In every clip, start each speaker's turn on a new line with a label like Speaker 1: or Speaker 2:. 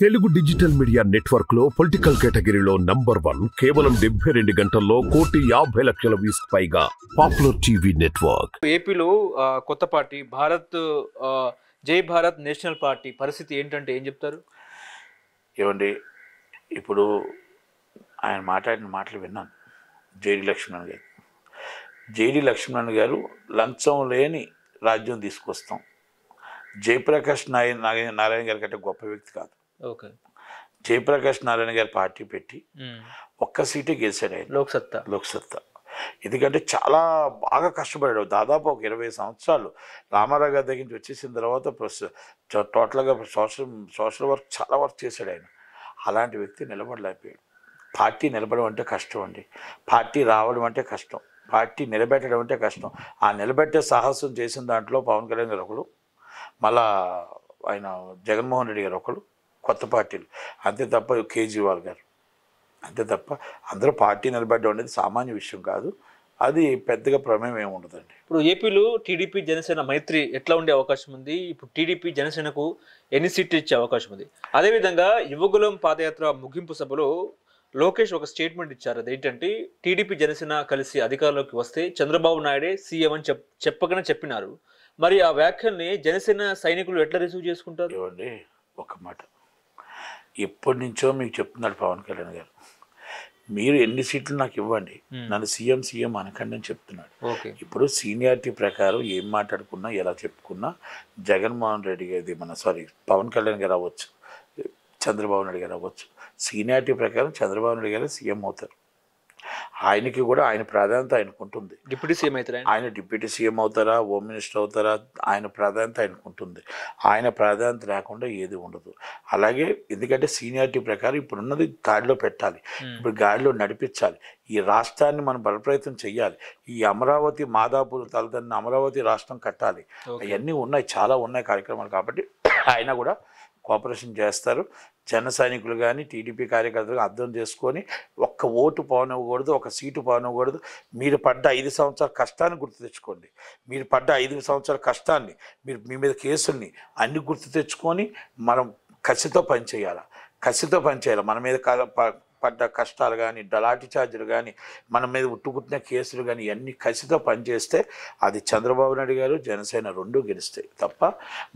Speaker 1: Telugu digital media network లో political కేటగిరీలో number 1 కేవలం 72 గంటల్లో 1,50,00,000 వ్యూస్ పైగా పాపులర్ టీవీ నెట్వర్క్.
Speaker 2: ఏపీలో కొత్త పార్టీ భారత్ జై భారత్ నేషనల్ పార్టీ పరిస్థితి ఏంటంటే ఏం చెప్తారు?
Speaker 3: ఏమండి, ఇప్పుడు ఆయన మాట్లాడిన మాటలు విన్నాను. జేడి లక్ష్మణ్ గారు లంచం లేని రాజ్యం తీసుకొస్తాం. జయప్రకాష్ నారాయణ గారి కంటే గొప్ప వ్యక్తి కాదు.
Speaker 2: ఓకే,
Speaker 3: జయప్రకాష్ నారాయణ గారు పార్టీ పెట్టి ఒక్క సీటే గెలిచాడు ఆయన, లోక్సత్తా. ఎందుకంటే చాలా బాగా కష్టపడాడు. దాదాపు ఒక 20 సంవత్సరాలు రామారావు గారి దగ్గర నుంచి వచ్చేసిన తర్వాత టోటల్గా సోషల్ వర్క్ చాలా వర్క్ చేశాడు ఆయన. అలాంటి వ్యక్తి నిలబడలేకపోయాడు. పార్టీ నిలబడడం అంటే కష్టం అండి. పార్టీ రావడం అంటే కష్టం. పార్టీ నిలబెట్టడం అంటే కష్టం. ఆ నిలబెట్టే సాహసం చేసిన దాంట్లో పవన్ కళ్యాణ్ గారు ఒకడు, మళ్ళా ఆయన జగన్మోహన్ రెడ్డి గారు ఒకడు, కొత్త పార్టీలు. అంతే తప్ప కేజ్రీవాల్ గారు, అంతే తప్ప అందరూ పార్టీ నిలబెట్టడం అనేది సామాన్య విషయం కాదు. అది పెద్దగా ప్రమేయం ఏమి ఉండదండి.
Speaker 2: ఇప్పుడు ఏపీలో టీడీపీ జనసేన మైత్రి ఎట్లా ఉండే అవకాశం ఉంది? ఇప్పుడు టీడీపీ జనసేనకు ఎన్ని సీట్లు ఇచ్చే అవకాశం ఉంది? అదేవిధంగా యువకులం పాదయాత్ర ముగింపు సభలో లోకేష్ ఒక స్టేట్మెంట్ ఇచ్చారు. అదేంటంటే టీడీపీ జనసేన కలిసి అధికారంలోకి వస్తే చంద్రబాబు నాయుడే సీఎం అని చెప్పగానే చెప్పినారు. మరి ఆ వ్యాఖ్యల్ని జనసేన సైనికులు ఎట్లా రిసీవ్ చేసుకుంటారు?
Speaker 3: ఏమండి, ఒక మాట ఎప్పటి నుంచో మీకు చెప్తున్నాడు పవన్ కళ్యాణ్ గారు, మీరు ఎన్ని సీట్లు నాకు ఇవ్వండి, నన్ను సీఎం అనకండి అని చెప్తున్నాడు. ఇప్పుడు సీనియారిటీ ప్రకారం ఏం మాట్లాడుకున్నా ఎలా చెప్పుకున్నా జగన్మోహన్ రెడ్డి గారి పవన్ కళ్యాణ్ గారు అవ్వచ్చు, చంద్రబాబు నాయుడు గారు అవ్వచ్చు, సీనియారిటీ ప్రకారం చంద్రబాబు నాయుడు గారు సీఎం అవుతారు. ఆయనకి కూడా ఆయన ప్రాధాన్యత ఆయనకు ఉంటుంది.
Speaker 2: డిప్యూటీ సీఎం అవుతారా?
Speaker 3: ఆయన డిప్యూటీ సీఎం అవుతారా, హోమ్ మినిస్టర్ అవుతారా, ఆయన ప్రాధాన్యత ఆయనకు ఉంటుంది. ఆయన ప్రాధాన్యత లేకుండా ఏది ఉండదు. అలాగే ఎందుకంటే సీనియారిటీ ప్రకారం ఇప్పుడున్నది గాడిలో పెట్టాలి, ఇప్పుడు గాడిలో నడిపించాలి. ఈ రాష్ట్రాన్ని మనం బలప్రయత్నం చెయ్యాలి. ఈ అమరావతి మాదాపూర్ తలదన్న అమరావతి రాష్ట్రం కట్టాలి. అవన్నీ ఉన్నాయి, చాలా ఉన్నాయి కార్యక్రమాలు. కాబట్టి ఆయన కూడా కోఆపరేషన్ చేస్తారు. జన సైనికులు కానీ టీడీపీ కార్యకర్తలు అర్థం చేసుకొని ఒక్క ఓటు పోనివ్వకూడదు, ఒక సీటు పోనివ్వకూడదు. మీరు పడ్డ 5 సంవత్సరాల కష్టాన్ని గుర్తు తెచ్చుకోండి. మీరు పడ్డ 5 సంవత్సరాల కష్టాన్ని, మీ మీద కేసుల్ని అన్ని గుర్తు తెచ్చుకొని మనం కసితో పనిచేయాలి. మన మీద పడ్డ కష్టాలు కానీ, లాఠీ చార్జీలు కానీ, మన మీద ఉట్టుకుట్టిన కేసులు కానీ ఇవన్నీ కసితో పనిచేస్తే అది చంద్రబాబు నాయుడు గారు జనసేన రెండూ గెలుస్తాయి తప్ప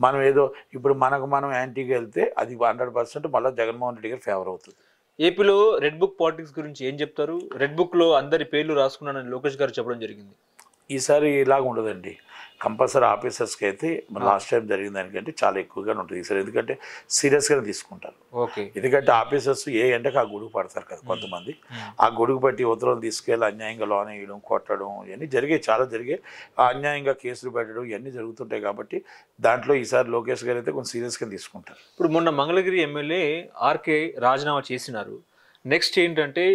Speaker 3: మనం ఏదో ఇప్పుడు మనం యాంటీగా వెళ్తే అది 100% మళ్ళీ జగన్మోహన్ రెడ్డి గారు ఫేవర్ అవుతుంది.
Speaker 2: ఏపీలో రెడ్ బుక్ పాలిటిక్స్ గురించి ఏం చెప్తారు? రెడ్ బుక్లో అందరి పేర్లు రాసుకున్నానని లోకేష్ గారు చెప్పడం జరిగింది.
Speaker 3: ఈసారి ఇలాగ ఉండదండి. కంపల్సరీ ఆఫీసర్స్కి అయితే మన లాస్ట్ టైం జరిగిన దానికంటే చాలా ఎక్కువగానే ఉంటుంది ఈసారి. ఎందుకంటే సీరియస్గానే తీసుకుంటారు. ఎందుకంటే ఆఫీసర్స్ ఏ ఎండకు ఆ గొడుగు పడతారు కదా కొంతమంది. ఆ గొడుగు పట్టి ఉత్తర్వులు తీసుకెళ్ళి అన్యాయంగా లోన్ వేయడం, కొట్టడం ఇవన్నీ చాలా జరిగాయి. అన్యాయంగా కేసులు పెట్టడం ఇవన్నీ జరుగుతుంటాయి. కాబట్టి దాంట్లో ఈసారి లోకేష్ గారు అయితే కొంచెం సీరియస్గా తీసుకుంటారు.
Speaker 2: ఇప్పుడు మొన్న మంగళగిరి ఎమ్మెల్యే ఆర్కే రాజీనామా చేసినారు. నెక్స్ట్ ఏంటంటే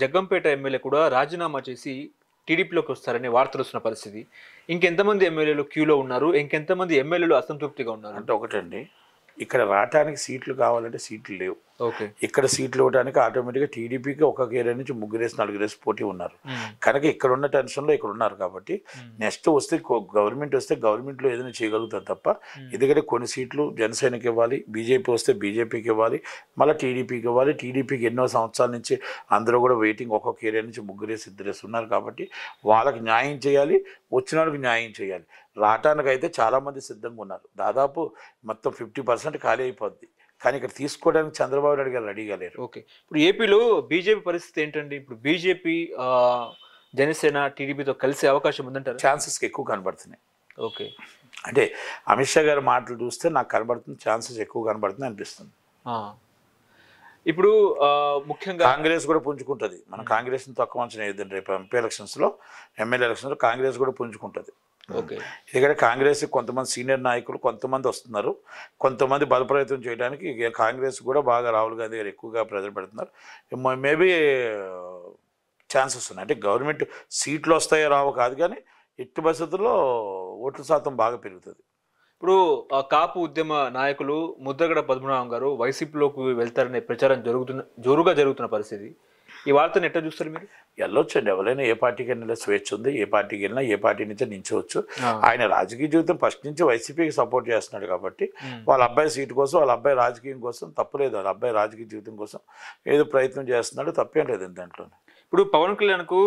Speaker 2: జగ్గంపేట ఎమ్మెల్యే కూడా రాజీనామా చేసి టీడీపీలోకి వస్తారనే వార్తలు వస్తున్న పరిస్థితి. ఇంకెంతమంది ఎమ్మెల్యేలు క్యూలో ఉన్నారు? ఇంకెంతమంది ఎమ్మెల్యేలు అసంతృప్తిగా ఉన్నారు?
Speaker 3: అంటే ఒకటండి, ఇక్కడ రావటానికి సీట్లు కావాలంటే సీట్లు లేవు. ఇక్కడ సీట్లు ఇవ్వడానికి ఆటోమేటిక్గా టీడీపీకి ఒక ఏరియా నుంచి 3 4 పోటీ ఉన్నారు. కనుక ఇక్కడ ఉన్న టెన్షన్లో ఇక్కడ ఉన్నారు. కాబట్టి నెక్స్ట్ వస్తే గవర్నమెంట్ వస్తే గవర్నమెంట్లో ఏదైనా చేయగలుగుతారు తప్ప, ఎందుకంటే కొన్ని సీట్లు జనసేనకి ఇవ్వాలి, బీజేపీ వస్తే బీజేపీకి ఇవ్వాలి, మళ్ళీ టీడీపీకి ఇవ్వాలి. టీడీపీకి ఎన్నో సంవత్సరాల నుంచి అందరూ కూడా వెయిటింగ్, ఒక్కొక్క ఏరియా నుంచి 3 2 ఉన్నారు. కాబట్టి వాళ్ళకి న్యాయం చేయాలి, వచ్చిన వాళ్ళకి న్యాయం చేయాలి. రావటానికైతే చాలామంది సిద్ధంగా ఉన్నారు. దాదాపు మొత్తం 50% ఖాళీ అయిపోద్ది. కానీ ఇక్కడ తీసుకోవడానికి చంద్రబాబు నాయుడు గారు రెడీగా లేరు.
Speaker 2: ఓకే, ఇప్పుడు ఏపీలో బీజేపీ పరిస్థితి ఏంటండి? ఇప్పుడు బీజేపీ జనసేన టీడీపీతో కలిసే అవకాశం ఉందంటారు?
Speaker 3: ఛాన్సెస్కి ఎక్కువ కనబడుతున్నాయి.
Speaker 2: ఓకే,
Speaker 3: అంటే అమిత్ షా గారి మాటలు చూస్తే నాకు కనబడుతుంది, ఛాన్సెస్ ఎక్కువ కనబడుతుంది అనిపిస్తుంది.
Speaker 2: ఇప్పుడు ముఖ్యంగా
Speaker 3: కాంగ్రెస్ కూడా పుంజుకుంటుంది. మనం కాంగ్రెస్ని తక్కువ అంచనా వేయద్దండి. రేపు ఎంపీ ఎలక్షన్స్లో, ఎమ్మెల్యే ఎలక్షన్స్లో కాంగ్రెస్ కూడా పుంజుకుంటుంది. ఎందుకంటే కాంగ్రెస్ కొంతమంది సీనియర్ నాయకులు కొంతమంది వస్తున్నారు, కొంతమంది బలప్రయత్నం చేయడానికి కాంగ్రెస్ కూడా బాగా రాహుల్ గాంధీ గారు ఎక్కువగా ప్రెజర్ పెడుతున్నారు. మేబీ ఛాన్సెస్ ఉన్నాయి. అంటే గవర్నమెంట్ సీట్లు వస్తాయో రావో కాదు, కానీ ఎట్టి పరిస్థితుల్లో ఓట్ల శాతం బాగా పెరుగుతుంది.
Speaker 2: ఇప్పుడు కాపు ఉద్యమ నాయకులు ముద్రగడ పద్మనాభం గారు వైసీపీలోకి వెళ్తారనే ప్రచారం జోరుగా జరుగుతున్న పరిస్థితి. ఈ వార్తను ఎట్లా చూస్తారు మీరు?
Speaker 3: వెళ్ళొచ్చండి, ఎవరైనా ఏ పార్టీకి వెళ్ళినా స్వేచ్ఛ ఉంది, ఏ పార్టీకి వెళ్ళినా ఏ పార్టీ నుంచే నించవచ్చు. ఆయన రాజకీయ జీవితం ఫస్ట్ నుంచి వైసీపీకి సపోర్ట్ చేస్తున్నాడు కాబట్టి వాళ్ళ అబ్బాయి సీటు కోసం, వాళ్ళ అబ్బాయి రాజకీయం కోసం తప్పులేదు, వాళ్ళ అబ్బాయి రాజకీయ జీవితం కోసం ఏదో ప్రయత్నం చేస్తున్నాడు, తప్పేం లేదు దాంట్లో.
Speaker 2: ఇప్పుడు పవన్ కళ్యాణ్కు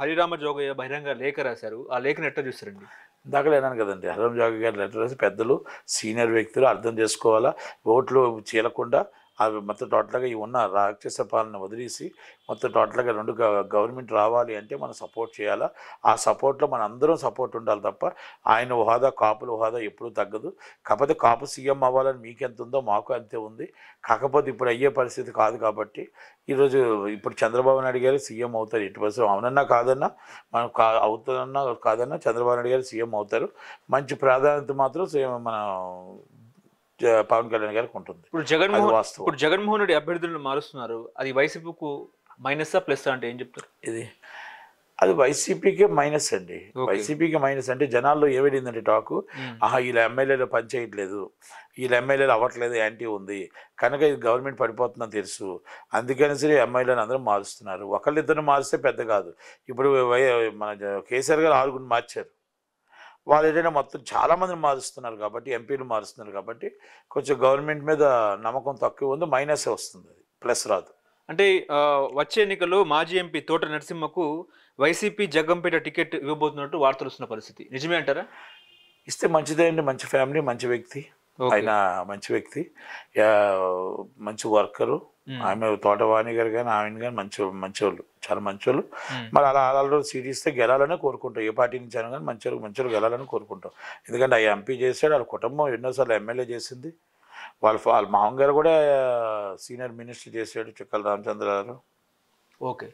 Speaker 2: హరిరామ జోగయ్య బహిరంగ లేఖ రాశారు, ఆ లేఖను ఎట్లా చూస్తారండి?
Speaker 3: ఇందాకలే అన్నాను కదండి, హరిరామ జోగయ్య గారు లెటర్ రాసి పెద్దలు సీనియర్ వ్యక్తులు అర్థం చేసుకోవాలా, ఓట్లు చీలకుండా అవి మొత్తం టోటల్గా ఈ ఉన్న రాక్షస పాలన వదిలేసి మొత్తం టోటల్గా రెండు గవర్నమెంట్ రావాలి అంటే మనం సపోర్ట్ చేయాలా. ఆ సపోర్ట్లో మన అందరం సపోర్ట్ ఉండాలి తప్ప ఆయన హోదా, కాపుల హోదా ఎప్పుడూ తగ్గదు. కాకపోతే కాపు సీఎం అవ్వాలని మీకెంత ఉందో మాకు అంతే ఉంది. కాకపోతే ఇప్పుడు అయ్యే పరిస్థితి కాదు కాబట్టి ఈరోజు ఇప్పుడు చంద్రబాబు నాయుడు గారు సీఎం అవుతారు. 80% అవునన్నా కాదన్నా, మనం అవుతానన్నా కాదన్నా చంద్రబాబు నాయుడు గారు సీఎం అవుతారు. మంచి ప్రాధాన్యత మాత్రం మన పవన్ కళ్యాణ్ గారికి ఉంటుంది.
Speaker 2: ఇప్పుడు జగన్మోహన్ రెడ్డి అభ్యర్థులను మారుస్తున్నారు, అది వైసీపీకు మైనస్ ప్లస్ అంటే ఏం చెప్తారు?
Speaker 3: అది వైసీపీకే మైనస్ అండి. వైసీపీకి మైనస్ అంటే జనాల్లో ఏమైందంటే టాకు, వీళ్ళ ఎమ్మెల్యేలు పనిచేయట్లేదు, వీళ్ళ ఎమ్మెల్యేలు అవ్వట్లేదు, యాంటీ ఉంది కనుక ఇది గవర్నమెంట్ పడిపోతుందని తెలుసు, అందుకని సరే ఎమ్మెల్యేలు అందరూ మారుస్తున్నారు. ఒకళ్ళిద్దరిని మారిస్తే పెద్ద కాదు. ఇప్పుడు మన కేసీఆర్ గారు 6 మార్చారు, వాళ్ళు ఏదైనా మొత్తం చాలామందిని మారుస్తున్నారు కాబట్టి, ఎంపీలు మారుస్తున్నారు కాబట్టి కొంచెం గవర్నమెంట్ మీద నమ్మకం తక్కువ ఉంది, మైనస్ వస్తుంది, అది ప్లస్ రాదు.
Speaker 2: అంటే వచ్చే ఎన్నికల్లో మాజీ ఎంపీ తోట నరసింహకు వైసీపీ జగ్గంపేట టికెట్ ఇవ్వబోతున్నట్టు వార్తలు వస్తున్న పరిస్థితి నిజమే అంటారా?
Speaker 3: ఇస్తే మంచిదే అండి, మంచి ఫ్యామిలీ, మంచి వ్యక్తి, ఆయన మంచి వ్యక్తి, మంచి వర్కరు. ఆమె తోటవాణి గారు కానీ ఆయన కానీ మంచివాళ్ళు, చాలా మంచివాళ్ళు. మరి అలా సీట్ ఇస్తే గెలాలని కోరుకుంటాం, ఏ పార్టీ నుంచి అయినా కానీ మంచివాళ్ళు గెలాలని కోరుకుంటాం. ఎందుకంటే ఆ ఎంపీ చేశాడు, వాళ్ళ కుటుంబం ఎన్నోసార్లు ఎమ్మెల్యే చేసింది, వాళ్ళ మామగారు కూడా సీనియర్ మినిస్టర్ చేశాడు, చుక్కల రామచంద్రరావు.
Speaker 2: ఓకే.